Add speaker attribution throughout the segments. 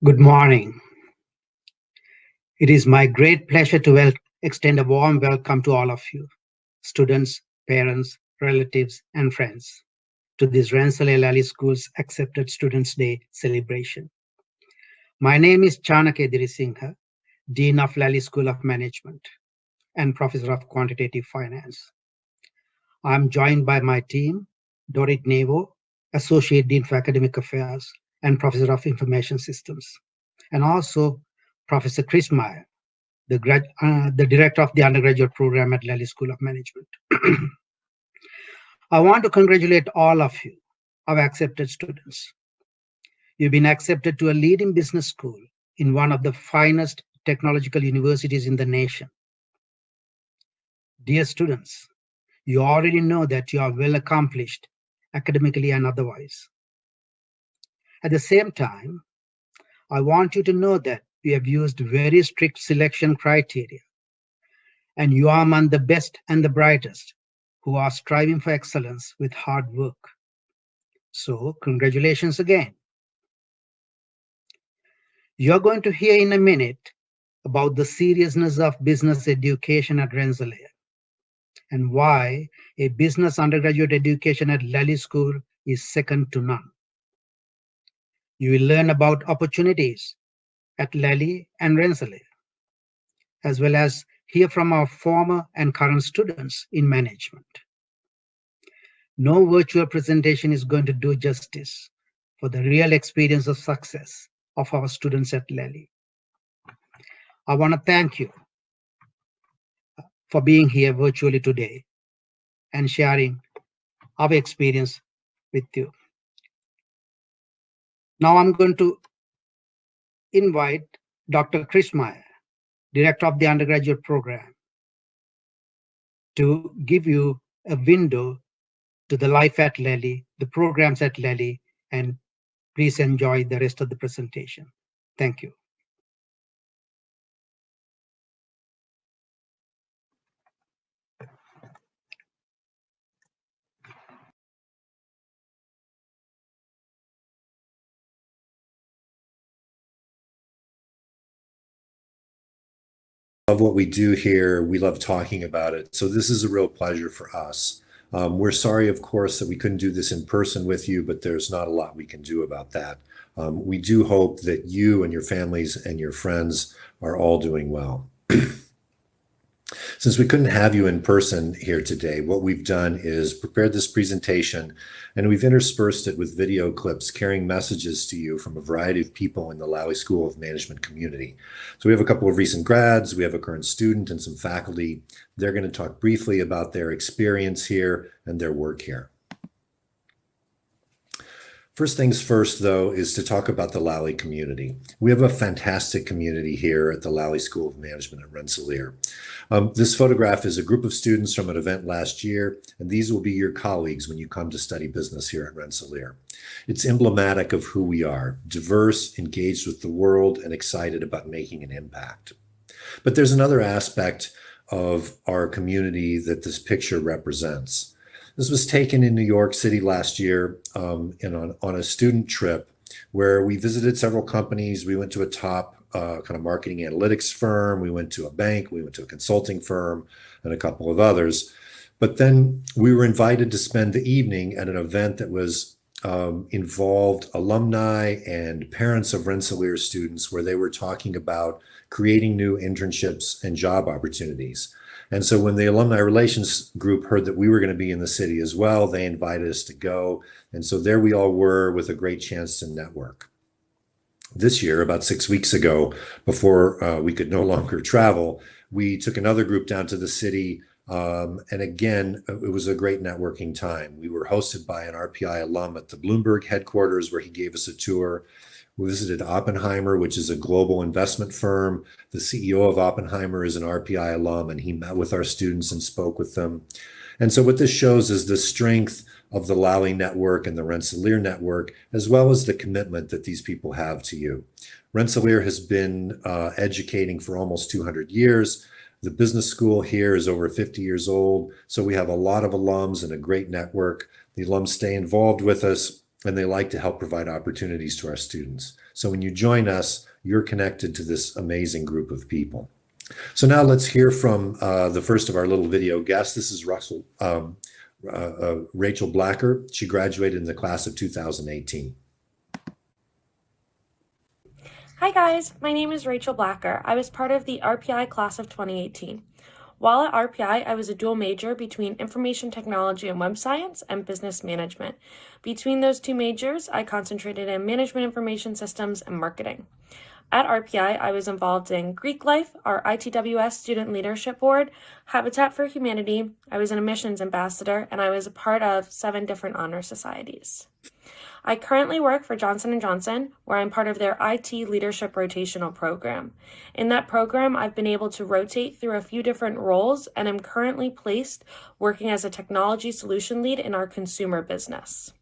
Speaker 1: Good morning. It is my great pleasure to extend a warm welcome to all of you, students, parents, relatives, and friends, to this Rensselaer Lally School's Accepted Students Day celebration. My name is Chanakya Singha, Dean of Lally School of Management and Professor of Quantitative Finance. I am joined by my team, Dorit Nevo, Associate Dean for Academic Affairs and Professor of Information Systems, and also Professor Chris Meyer, the director of the undergraduate program at Lally School of Management. I want to congratulate all of you, our accepted students. You've been accepted to a leading business school in one of the finest technological universities in the nation. Dear students, you already know that you are well accomplished academically and otherwise. At the same time, I want you to know that we have used very strict selection criteria, and you are among the best and the brightest who are striving for excellence with hard work. So, congratulations again. You're going to hear in a minute about the seriousness of business education at Rensselaer and why a business undergraduate education at Lally School is second to none. You will learn about opportunities at Lally and Rensselaer, as well as hear from our former and current students in management. No virtual presentation is going to do justice for the real experience of success of our students at Lally. I want to thank you for being here virtually today and sharing our experience with you. Now I'm going to invite Dr. Chris Meyer, Director of the Undergraduate Program, to give you a window to the life at Lally, the programs at Lally, and please enjoy the rest of the presentation. Thank you.
Speaker 2: Love what we do here. We love talking about it. So this is a real pleasure for us. We're sorry, of course, that we couldn't do this in person with you, but there's not a lot we can do about that. We do hope that you and your families and your friends are all doing well. Since we couldn't have you in person here today, what we've done is prepared this presentation and we've interspersed it with video clips carrying messages to you from a variety of people in the Lally School of Management community. So we have a couple of recent grads, we have a current student and some faculty. They're going to talk briefly about their experience here and their work here. First things first, though, is to talk about the Lally community. We have a fantastic community here at the Lally School of Management at Rensselaer. This photograph is a group of students from an event last year, and these will be your colleagues when you come to study business here at Rensselaer. It's emblematic of who we are, diverse, engaged with the world, and excited about making an impact. But there's another aspect of our community that this picture represents. This was taken in New York City last year on a student trip where we visited several companies. We went to a top kind of marketing analytics firm. We went to a bank. We went to a consulting firm and a couple of others. But then we were invited to spend the evening at an event that was involved alumni and parents of Rensselaer students where they were talking about creating new internships and job opportunities. And so when the alumni relations group heard that we were going to be in the city as well, they invited us to go. And so there we all were with a great chance to network. This year, about 6 weeks ago, before we could no longer travel, we took another group down to the city. And again, it was a great networking time. We were hosted by an RPI alum at the Bloomberg headquarters where he gave us a tour. We visited Oppenheimer, which is a global investment firm. The CEO of Oppenheimer is an RPI alum, and he met with our students and spoke with them. And so what this shows is the strength of the Lally network and the Rensselaer network, as well as the commitment that these people have to you. Rensselaer has been educating for almost 200 years. The business school here is over 50 years old, so we have a lot of alums and a great network. The alums stay involved with us. and they like to help provide opportunities to our students. So when you join us, you're connected to this amazing group of people. So now let's hear from the first of our little video guests. This is Rachel Blacker. She graduated in the class of 2018.
Speaker 3: Hi guys, my name is Rachel Blacker. I was part of the RPI class of 2018. While at RPI, I was a dual major between information technology and web science and business management. Between those two majors, I concentrated in management information systems and marketing. At RPI, I was involved in Greek Life, our ITWS Student Leadership Board, Habitat for Humanity, I was an admissions ambassador, and I was a part of 7 different honor societies. I currently work for Johnson & Johnson, where I'm part of their IT Leadership Rotational Program. In that program, I've been able to rotate through a few different roles, and I'm currently placed working as a technology solution lead in our consumer business.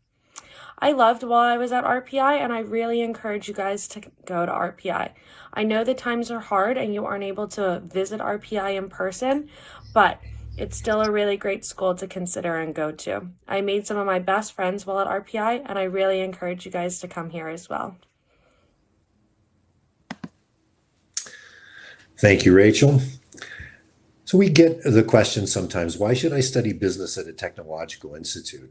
Speaker 3: I loved while I was at RPI, and I really encourage you guys to go to RPI. I know the times are hard and you aren't able to visit RPI in person, but it's still a really great school to consider and go to. I made some of my best friends while at RPI, and I really encourage you guys to come here as well.
Speaker 2: Thank you, Rachel. So we get the question sometimes, why should I study business at a technological institute?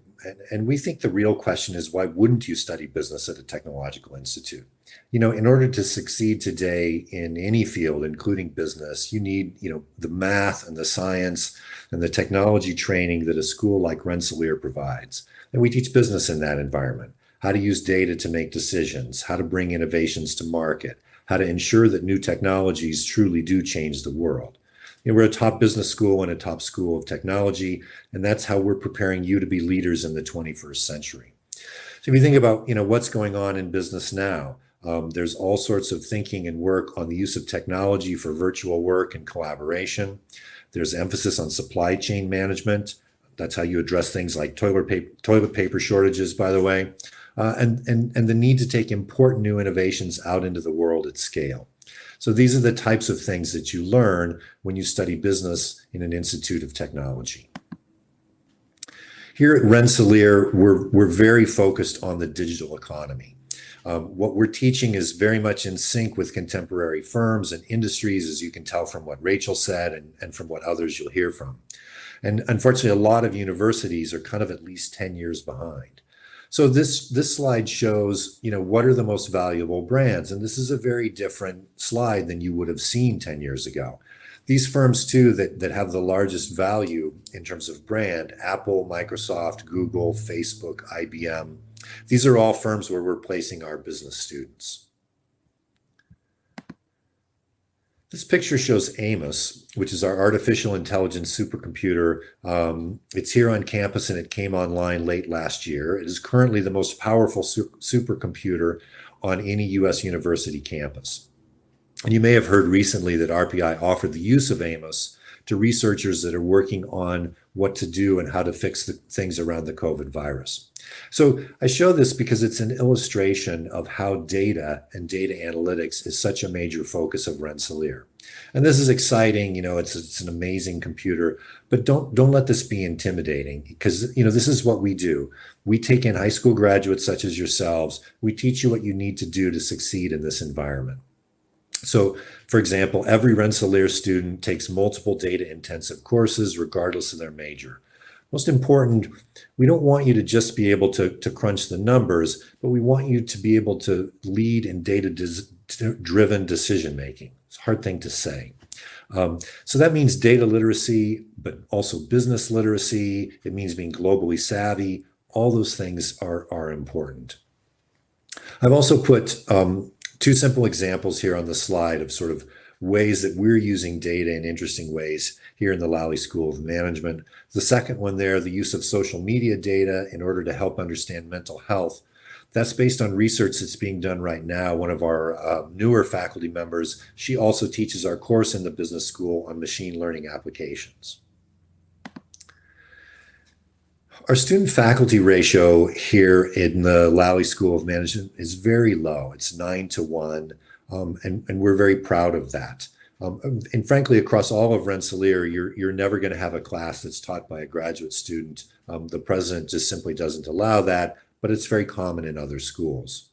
Speaker 2: And we think the real question is, why wouldn't you study business at a technological institute? You know, in order to succeed today in any field, including business, you need, the math and the science and the technology training that a school like Rensselaer provides. And we teach business in that environment, how to use data to make decisions, how to bring innovations to market, how to ensure that new technologies truly do change the world. We're a top business school and a top school of technology, and that's how we're preparing you to be leaders in the 21st century. So if you think about, what's going on in business now, there's all sorts of thinking and work on the use of technology for virtual work and collaboration. There's emphasis on supply chain management. That's how you address things like toilet paper shortages, by the way, and the need to take important new innovations out into the world at scale. So these are the types of things that you learn when you study business in an institute of technology. Here at Rensselaer, we're very focused on the digital economy. What we're teaching is very much in sync with contemporary firms and industries, as you can tell from what Rachel said and from what others you'll hear from. And unfortunately, a lot of universities are kind of at least 10 years behind. So this slide shows, what are the most valuable brands? And this is a very different slide than you would have seen 10 years ago. These firms too that have the largest value in terms of brand, Apple, Microsoft, Google, Facebook, IBM, these are all firms where we're placing our business students. This picture shows Amos, which is our artificial intelligence supercomputer. It's here on campus and it came online late last year. It is currently the most powerful supercomputer on any US university campus. And you may have heard recently that RPI offered the use of Amos to researchers that are working on what to do and how to fix the things around the COVID virus. So I show this because it's an illustration of how data and data analytics is such a major focus of Rensselaer. And this is exciting, it's an amazing computer, but don't let this be intimidating because, this is what we do. We take in high school graduates such as yourselves. We teach you what you need to do to succeed in this environment. So, for example, every Rensselaer student takes multiple data-intensive courses regardless of their major. Most important, we don't want you to just be able to crunch the numbers, but we want you to be able to lead in data-driven decision-making. It's a hard thing to say. So that means data literacy, but also business literacy. It means being globally savvy. All those things are important. I've also put 2 simple examples here on the slide of sort of ways that we're using data in interesting ways here in the Lally School of Management. The second one there, the use of social media data in order to help understand mental health. That's based on research that's being done right now. One of our newer faculty members, she also teaches our course in the business school on machine learning applications. Our student faculty ratio here in the Lally School of Management is very low. It's 9-to-1, and we're very proud of that. And frankly, across all of Rensselaer, you're never going to have a class that's taught by a graduate student. The president just simply doesn't allow that, but it's very common in other schools.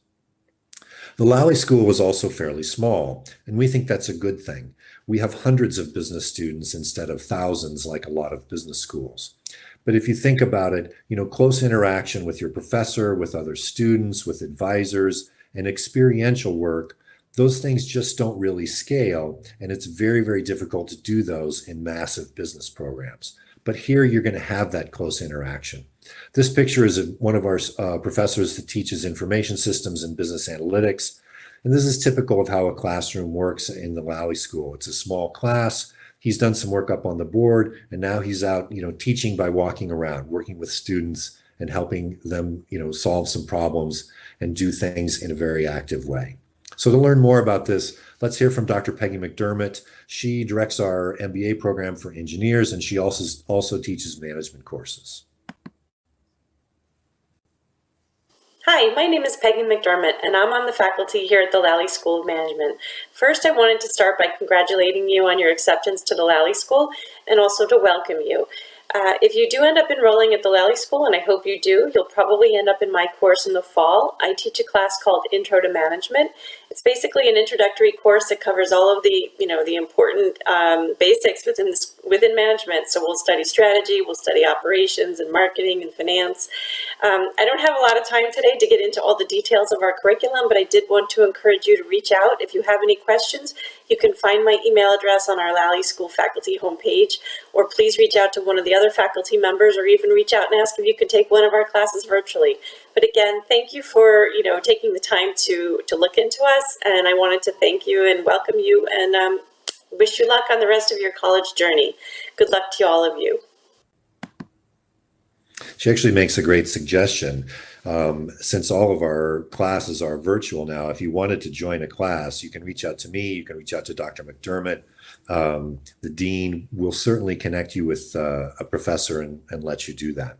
Speaker 2: The Lally School was also fairly small, and we think that's a good thing. We have hundreds of business students instead of thousands like a lot of business schools. But if you think about it, close interaction with your professor, with other students, with advisors, and experiential work, those things just don't really scale, and it's very, very difficult to do those in massive business programs. But here you're going to have that close interaction. This picture is one of our professors that teaches information systems and business analytics. And this is typical of how a classroom works in the Lally School. It's a small class. He's done some work up on the board, and now he's out, teaching by walking around, working with students and helping them, solve some problems and do things in a very active way. So to learn more about this, let's hear from Dr. Peggy McDermott. She directs our MBA program for engineers, and she also teaches management courses.
Speaker 4: Hi, my name is Peggy McDermott, and I'm on the faculty here at the Lally School of Management. First, I wanted to start by congratulating you on your acceptance to the Lally School and also to welcome you. If you do end up enrolling at the Lally School, and I hope you do, you'll probably end up in my course in the fall. I teach a class called Intro to Management. It's basically an introductory course that covers all of the, the important basics within management. So we'll study strategy, we'll study operations and marketing and finance. I don't have a lot of time today to get into all the details of our curriculum, but I did want to encourage you to reach out. If you have any questions, you can find my email address on our Lally School faculty homepage, or please reach out to one of the other faculty members, or even reach out and ask if you could take one of our classes virtually. But again, thank you for taking the time to look into us, and I wanted to thank you and welcome you and wish you luck on the rest of your college journey. Good luck to all of you.
Speaker 2: She actually makes a great suggestion. Since all of our classes are virtual now, if you wanted to join a class, you can reach out to me, you can reach out to Dr. McDermott. The dean will certainly connect you with a professor and let you do that.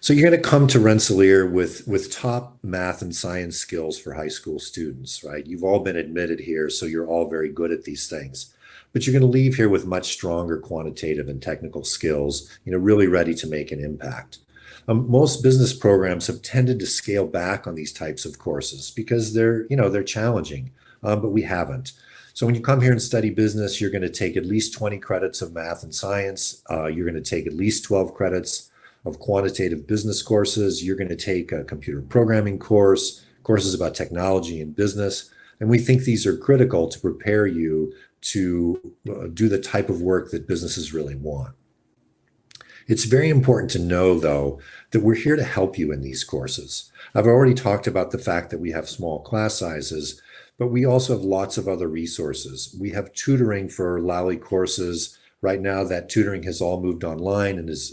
Speaker 2: So you're going to come to Rensselaer with top math and science skills for high school students, right? You've all been admitted here, so you're all very good at these things. But you're going to leave here with much stronger quantitative and technical skills, really ready to make an impact. Most business programs have tended to scale back on these types of courses because they're challenging, but we haven't. So when you come here and study business, you're going to take at least 20 credits of math and science. You're going to take at least 12 credits of quantitative business courses. You're going to take a computer programming course, courses about technology and business. And we think these are critical to prepare you to do the type of work that businesses really want. It's very important to know, though, that we're here to help you in these courses. I've already talked about the fact that we have small class sizes, but we also have lots of other resources. We have tutoring for Lally courses. Right now, that tutoring has all moved online and is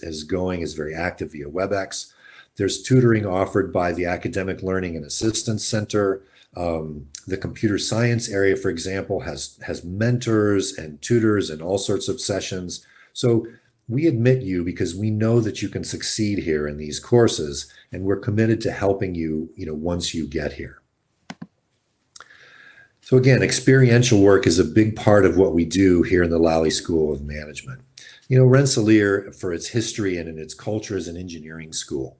Speaker 2: very active via WebEx. There's tutoring offered by the Academic Learning and Assistance Center. The computer science area, for example, has mentors and tutors and all sorts of sessions. So we admit you because we know that you can succeed here in these courses, and we're committed to helping you, once you get here. So again, experiential work is a big part of what we do here in the Lally School of Management. Rensselaer, for its history and in its culture, is an engineering school.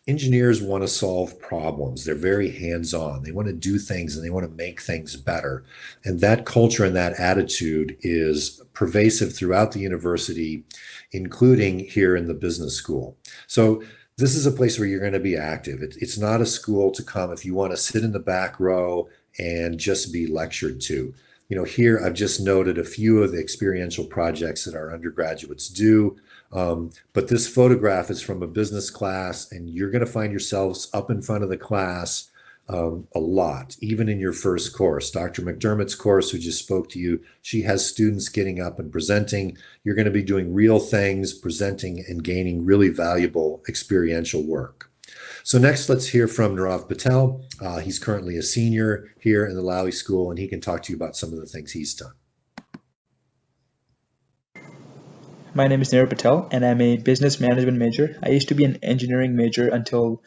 Speaker 2: Engineers want to solve problems. They're very hands-on. They want to do things and they want to make things better. And that culture and that attitude is pervasive throughout the university, including here in the business school. So this is a place where you're going to be active. It's not a school to come if you want to sit in the back row and just be lectured to. Here I've just noted a few of the experiential projects that our undergraduates do. But this photograph is from a business class, and you're going to find yourselves up in front of the class a lot, even in your first course. Dr. McDermott's course, who just spoke to you, she has students getting up and presenting. You're going to be doing real things, presenting and gaining really valuable experiential work. So next, let's hear from Nirav Patel. He's currently a senior here in the Lally School, and he can talk to you about some of the things he's done.
Speaker 5: My name is Nirav Patel, and I'm a business management major. I used to be an engineering major until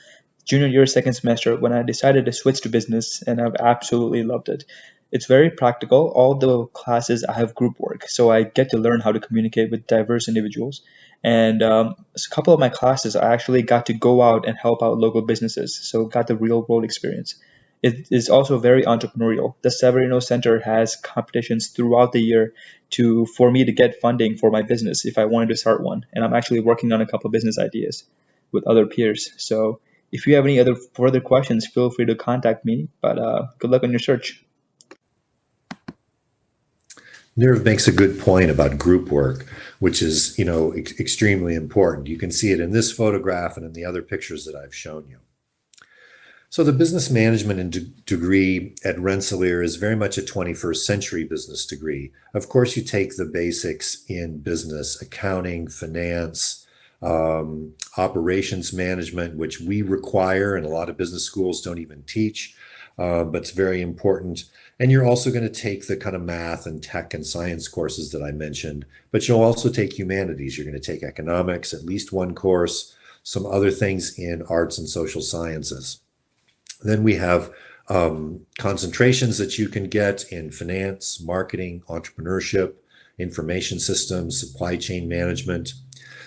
Speaker 5: junior year, second semester, when I decided to switch to business, and I've absolutely loved it. It's very practical. All the classes I have group work, so I get to learn how to communicate with diverse individuals. And a couple of my classes, I actually got to go out and help out local businesses, so got the real world experience. It is also very entrepreneurial. The Severino Center has competitions throughout the year for me to get funding for my business if I wanted to start one. And I'm actually working on a couple of business ideas with other peers. So if you have any other further questions, feel free to contact me. But good luck on your search.
Speaker 2: Nirav makes a good point about group work, which is, extremely important. You can see it in this photograph and in the other pictures that I've shown you. So the business management degree at Rensselaer is very much a 21st century business degree. Of course, you take the basics in business, accounting, finance, operations management, which we require, and a lot of business schools don't even teach, but it's very important. And you're also going to take the kind of math and tech and science courses that I mentioned, but you'll also take humanities. You're going to take economics, at least one course, some other things in arts and social sciences. Then we have concentrations that you can get in finance, marketing, entrepreneurship, information systems, supply chain management.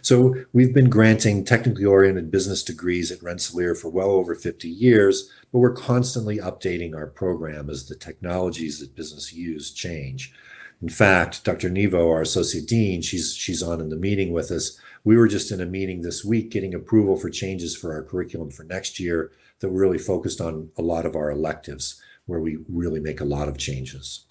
Speaker 2: So we've been granting technically oriented business degrees at Rensselaer for well over 50 years, but we're constantly updating our program as the technologies that business use change. In fact, Dr. Nevo, our associate dean, she's on in the meeting with us. We were just in a meeting this week getting approval for changes for our curriculum for next year that we're really focused on a lot of our electives, where we really make a lot of changes.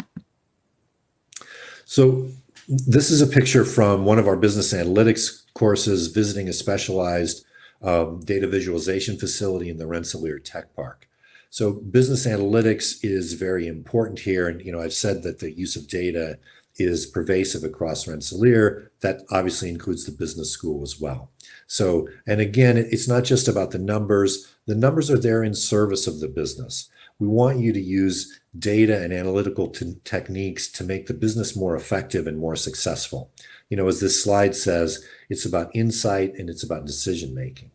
Speaker 2: So this is a picture from one of our business analytics courses visiting a specialized data visualization facility in the Rensselaer Tech Park. So business analytics is very important here. And, I've said that the use of data is pervasive across Rensselaer. That obviously includes the business school as well. So, and again, it's not just about the numbers. The numbers are there in service of the business. We want you to use data and analytical techniques to make the business more effective and more successful. As this slide says, it's about insight and it's about decision making.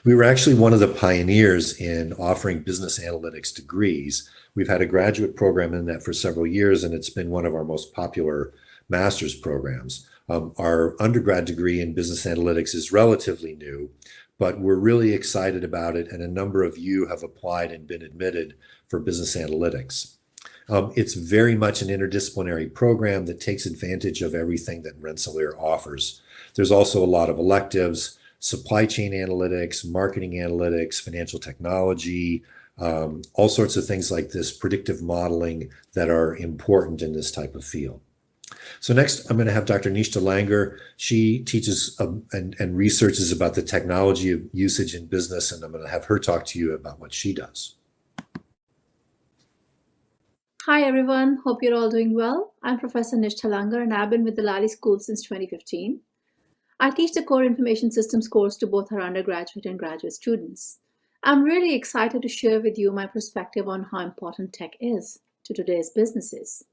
Speaker 2: We were actually one of the pioneers in offering business analytics degrees. We've had a graduate program in that for several years, and it's been one of our most popular master's programs. Our undergrad degree in business analytics is relatively new, but we're really excited about it, and a number of you have applied and been admitted for business analytics. It's very much an interdisciplinary program that takes advantage of everything that Rensselaer offers. There's also a lot of electives: supply chain analytics, marketing analytics, financial technology, all sorts of things like this, predictive modeling, that are important in this type of field. So next, I'm going to have Dr. Nishta Langer. She teaches and researches about the technology of usage in business, and I'm going to have her talk to you about what she does.
Speaker 6: Hi everyone, hope you're all doing well. I'm Professor Nishta Langer and I've been with the Lally School since 2015. I teach the Core Information Systems course to both our undergraduate and graduate students. I'm really excited to share with you my perspective on how important tech is to today's businesses.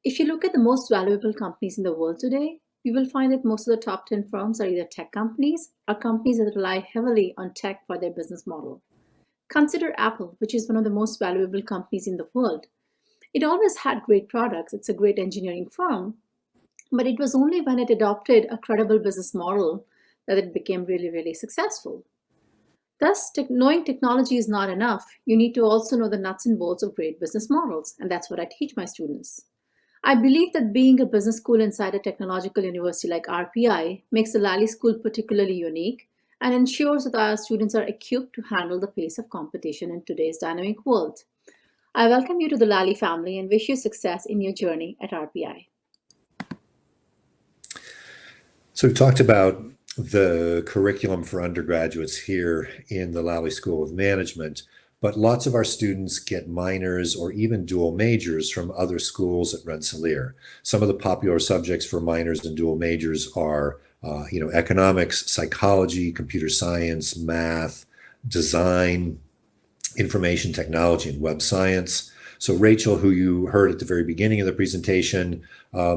Speaker 6: If you look at the most valuable companies in the world today, you will find that most of the top 10 firms are either tech companies or companies that rely heavily on tech for their business model. Consider Apple, which is one of the most valuable companies in the world. It always had great products. It's a great engineering firm, but it was only when it adopted a credible business model that it became really, really successful. Thus, knowing technology is not enough. You need to also know the nuts and bolts of great business models, and that's what I teach my students. I believe that being a business school inside a technological university like RPI makes the Lally School particularly unique and ensures that our students are equipped to handle the pace of competition in today's dynamic world. I welcome you to the Lally family and wish you success in your journey at RPI.
Speaker 2: So we've talked about the curriculum for undergraduates here in the Lally School of Management, but lots of our students get minors or even dual majors from other schools at Rensselaer. Some of the popular subjects for minors and dual majors are economics, psychology, computer science, math, design, information technology, and web science. So Rachel, who you heard at the very beginning of the presentation,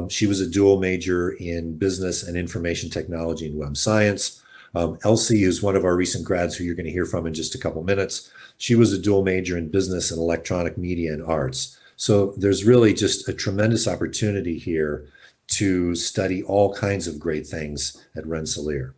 Speaker 2: she was a dual major in business and information technology and web science. Elsie, who's one of our recent grads who you're going to hear from in just a couple minutes, she was a dual major in business and electronic media and arts. So there's really just a tremendous opportunity here to study all kinds of great things at Rensselaer.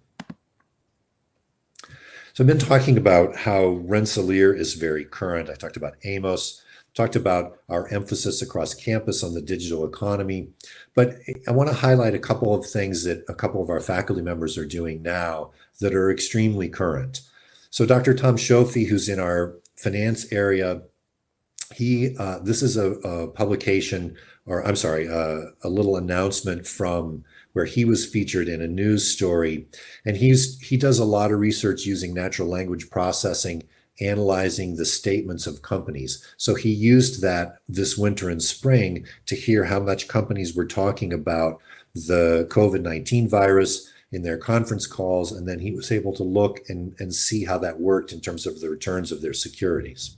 Speaker 2: So I've been talking about how Rensselaer is very current. I talked about Amos, talked about our emphasis across campus on the digital economy, but I want to highlight a couple of things that a couple of our faculty members are doing now that are extremely current. So Dr. Tom Shofi, who's in our finance area, this is a publication, or I'm sorry, a little announcement from where he was featured in a news story, and he does a lot of research using natural language processing, analyzing the statements of companies. So he used that this winter and spring to hear how much companies were talking about the COVID-19 virus in their conference calls, and then he was able to look and see how that worked in terms of the returns of their securities.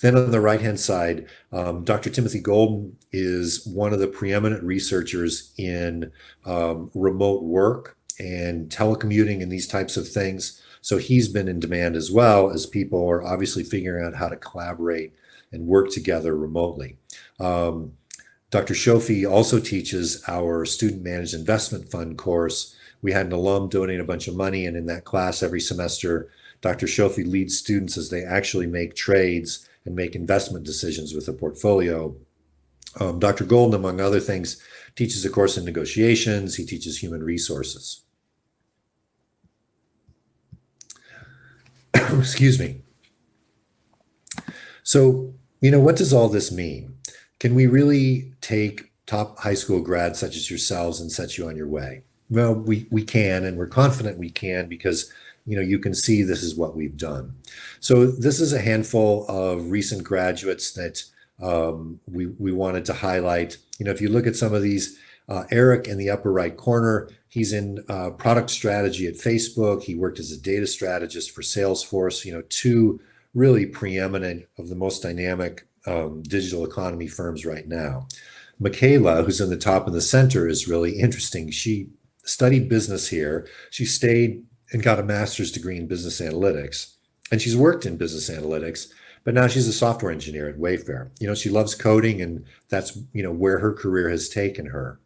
Speaker 2: Then on the right-hand side, Dr. Timothy Golden is one of the preeminent researchers in remote work and telecommuting and these types of things. So he's been in demand as well, as people are obviously figuring out how to collaborate and work together remotely. Dr. Shofi also teaches our Student Managed Investment Fund course. We had an alum donate a bunch of money, and in that class every semester, Dr. Shofi leads students as they actually make trades and make investment decisions with a portfolio. Dr. Golden, among other things, teaches a course in negotiations. He teaches human resources. Excuse me. So, what does all this mean? Can we really take top high school grads such as yourselves and set you on your way? Well, we can, and we're confident we can, because you can see this is what we've done. So this is a handful of recent graduates that we wanted to highlight. If you look at some of these, Eric in the upper right corner, he's in product strategy at Facebook. He worked as a data strategist for Salesforce, two really preeminent of the most dynamic digital economy firms right now. Michaela, who's in the top in the center, is really interesting. She studied business here. She stayed and got a master's degree in business analytics. And she's worked in business analytics, but now she's a software engineer at Wayfair. She loves coding, and that's, where her career has taken her.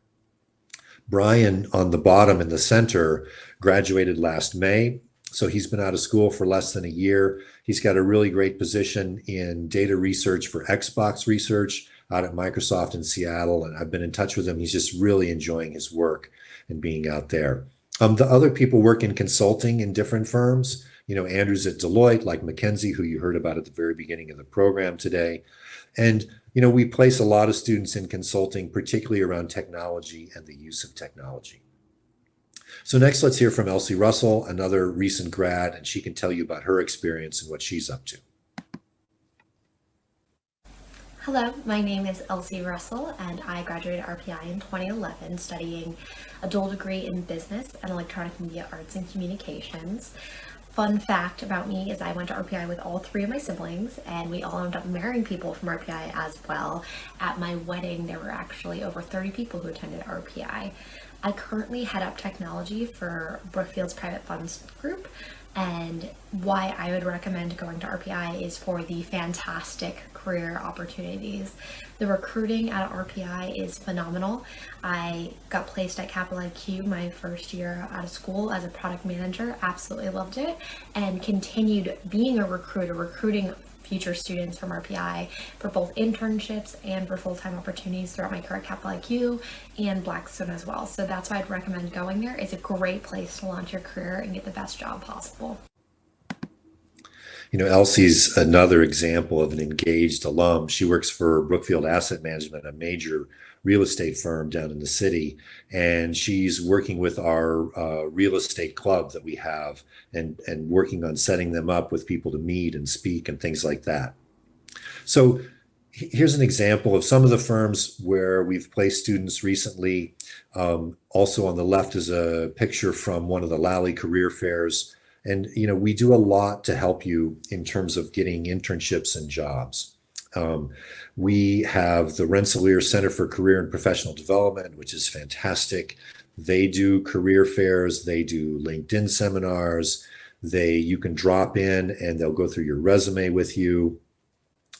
Speaker 2: Brian on the bottom in the center graduated last May. So he's been out of school for less than a year. He's got a really great position in data research for Xbox research out at Microsoft in Seattle. And I've been in touch with him. He's just really enjoying his work and being out there. The other people work in consulting in different firms. Andrew's at Deloitte, like Mackenzie, who you heard about at the very beginning of the program today. And, we place a lot of students in consulting, particularly around technology and the use of technology. So next, let's hear from Elsie Russell, another recent grad, and she can tell you about her experience and what she's up to.
Speaker 7: Hello, my name is Elsie Russell, and I graduated RPI in 2011 studying a dual degree in business and electronic media arts and communications. Fun fact about me is I went to RPI with all three of my siblings, and we all ended up marrying people from RPI as well. At my wedding, there were actually over 30 people who attended RPI. I currently head up technology for Brookfield's private funds group, and why I would recommend going to RPI is for the fantastic career opportunities. The recruiting at RPI is phenomenal. I got placed at Capital IQ my first year out of school as a product manager, absolutely loved it, and continued being a recruiter, recruiting future students from RPI for both internships and for full-time opportunities throughout my career at Capital IQ and Blackstone as well. So that's why I'd recommend going there. It's a great place to launch your career and get the best job possible.
Speaker 2: Elsie's another example of an engaged alum. She works for Brookfield Asset Management, a major real estate firm down in the city, and she's working with our real estate club that we have and working on setting them up with people to meet and speak and things like that. So here's an example of some of the firms where we've placed students recently. Also on the left is a picture from one of the Lally career fairs. And, we do a lot to help you in terms of getting internships and jobs. We have the Rensselaer Center for Career and Professional Development, which is fantastic. They do career fairs, they do LinkedIn seminars, you can drop in and they'll go through your resume with you.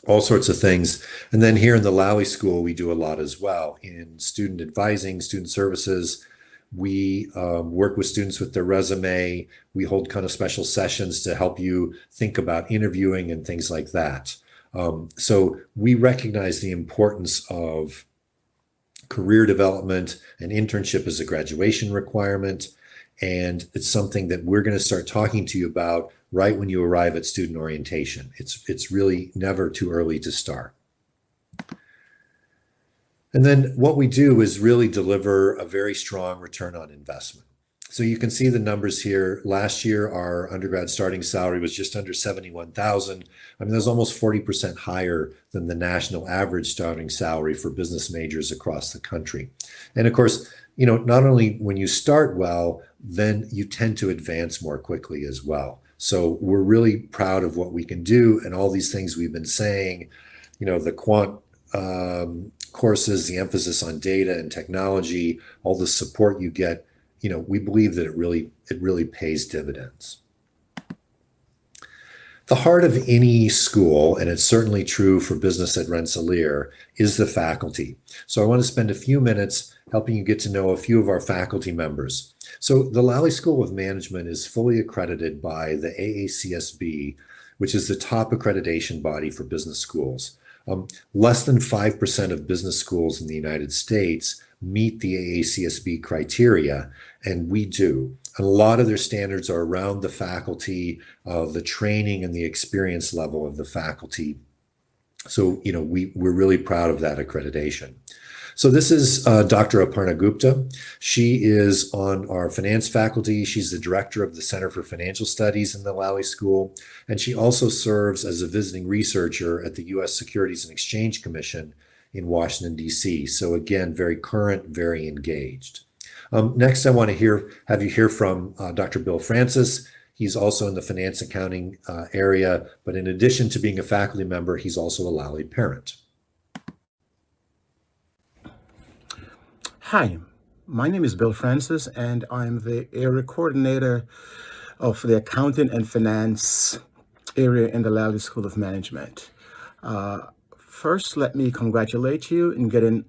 Speaker 2: all sorts of things. And then here in the Lally School, we do a lot as well in student advising, student services. We work with students with their resume. We hold kind of special sessions to help you think about interviewing and things like that. So we recognize the importance of career development and internship as a graduation requirement. And it's something that we're going to start talking to you about right when you arrive at student orientation. It's really never too early to start. And then what we do is really deliver a very strong return on investment. So you can see the numbers here. Last year, our undergrad starting salary was just under 71,000. I mean, that's almost 40% higher than the national average starting salary for business majors across the country. And of course, you know, not only when you start well, then you tend to advance more quickly as well. So we're really proud of what we can do and all these things we've been saying, you know, the quant courses, the emphasis on data and technology, all the support you get, you know, we believe that it really pays dividends. The heart of any school, and it's certainly true for business at Rensselaer, is the faculty. So I want to spend a few minutes helping you get to know a few of our faculty members. So the Lally School of Management is fully accredited by the AACSB, which is the top accreditation body for business schools. Less than 5% of business schools in the United States meet the AACSB criteria, and we do. And a lot of their standards are around the faculty, the training and the experience level of the faculty. So, you know, we're really proud of that accreditation. So this is Dr. Aparna Gupta. She is on our finance faculty. She's the director of the Center for Financial Studies in the Lally School. And she also serves as a visiting researcher at the U.S. Securities and Exchange Commission in Washington, D.C. So again, very current, very engaged. Next, I want to have you hear from Dr. Bill Francis. He's also in the finance accounting area, but in addition to being a faculty member, he's also a Lally parent.
Speaker 8: Hi, my name is Bill Francis, and I'm the area coordinator of the accounting and finance area in the Lally School of Management. First, let me congratulate you in getting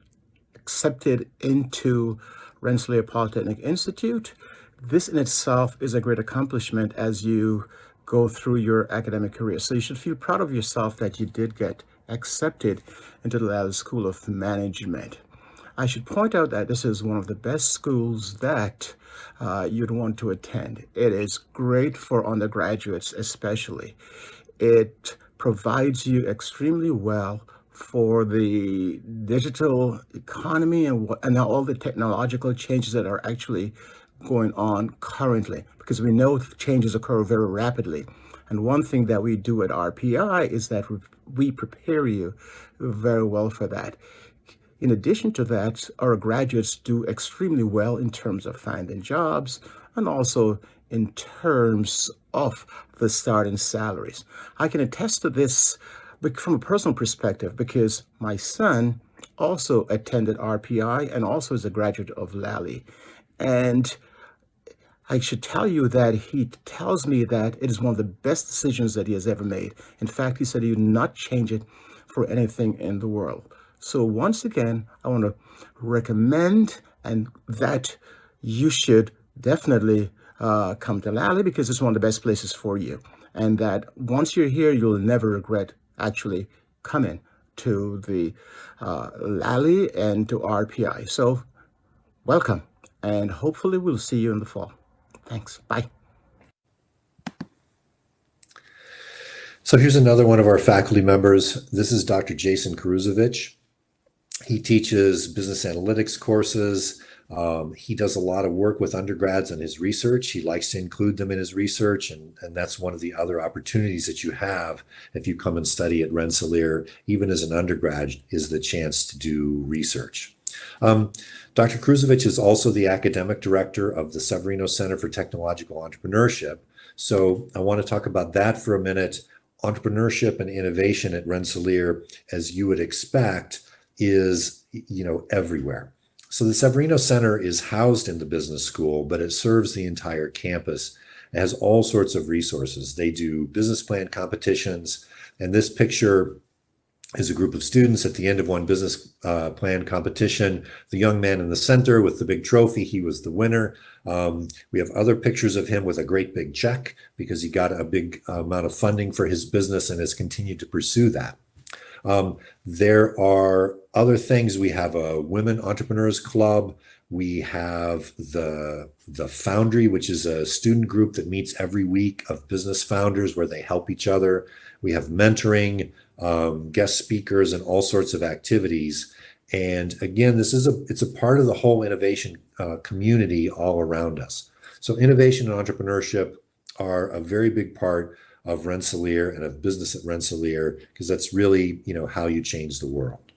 Speaker 8: accepted into Rensselaer Polytechnic Institute. This in itself is a great accomplishment as you go through your academic career. So you should feel proud of yourself that you did get accepted into the Lally School of Management. I should point out that this is one of the best schools that you'd want to attend. It is great for undergraduates especially. It provides you extremely well for the digital economy and all the technological changes that are actually going on currently, because we know changes occur very rapidly. And one thing that we do at RPI is that we prepare you very well for that. In addition to that, our graduates do extremely well in terms of finding jobs and also in terms of the starting salaries. I can attest to this from a personal perspective because my son also attended RPI and also is a graduate of Lally. And I should tell you that he tells me that it is one of the best decisions that he has ever made. In fact, he said he would not change it for anything in the world. So once again, I want to recommend and that you should definitely come to Lally because it's one of the best places for you. And that once you're here, you'll never regret actually coming to the Lally and to RPI. So welcome, and hopefully we'll see you in the fall. Thanks. Bye.
Speaker 2: So here's another one of our faculty members. This is Dr. Jason Karuzovich. He teaches business analytics courses. He does a lot of work with undergrads on his research. He likes to include them in his research, and that's one of the other opportunities that you have if you come and study at Rensselaer, even as an undergrad, is the chance to do research. Dr. Kruzovich is also the academic director of the Severino Center for Technological Entrepreneurship. So I want to talk about that for a minute. Entrepreneurship and innovation at Rensselaer, as you would expect, is, you know, everywhere. So the Severino Center is housed in the business school, but it serves the entire campus. It has all sorts of resources. They do business plan competitions, and this picture is a group of students at the end of one business plan competition. The young man in the center with the big trophy, he was the winner. We have other pictures of him with a great big check because he got a big amount of funding for his business and has continued to pursue that. There are other things. We have a Women Entrepreneurs Club. We have the Foundry, which is a student group that meets every week of business founders where they help each other. We have mentoring, guest speakers, and all sorts of activities. And again, it's a part of the whole innovation community all around us. So innovation and entrepreneurship are a very big part of Rensselaer and of business at Rensselaer, because that's really, how you change the world.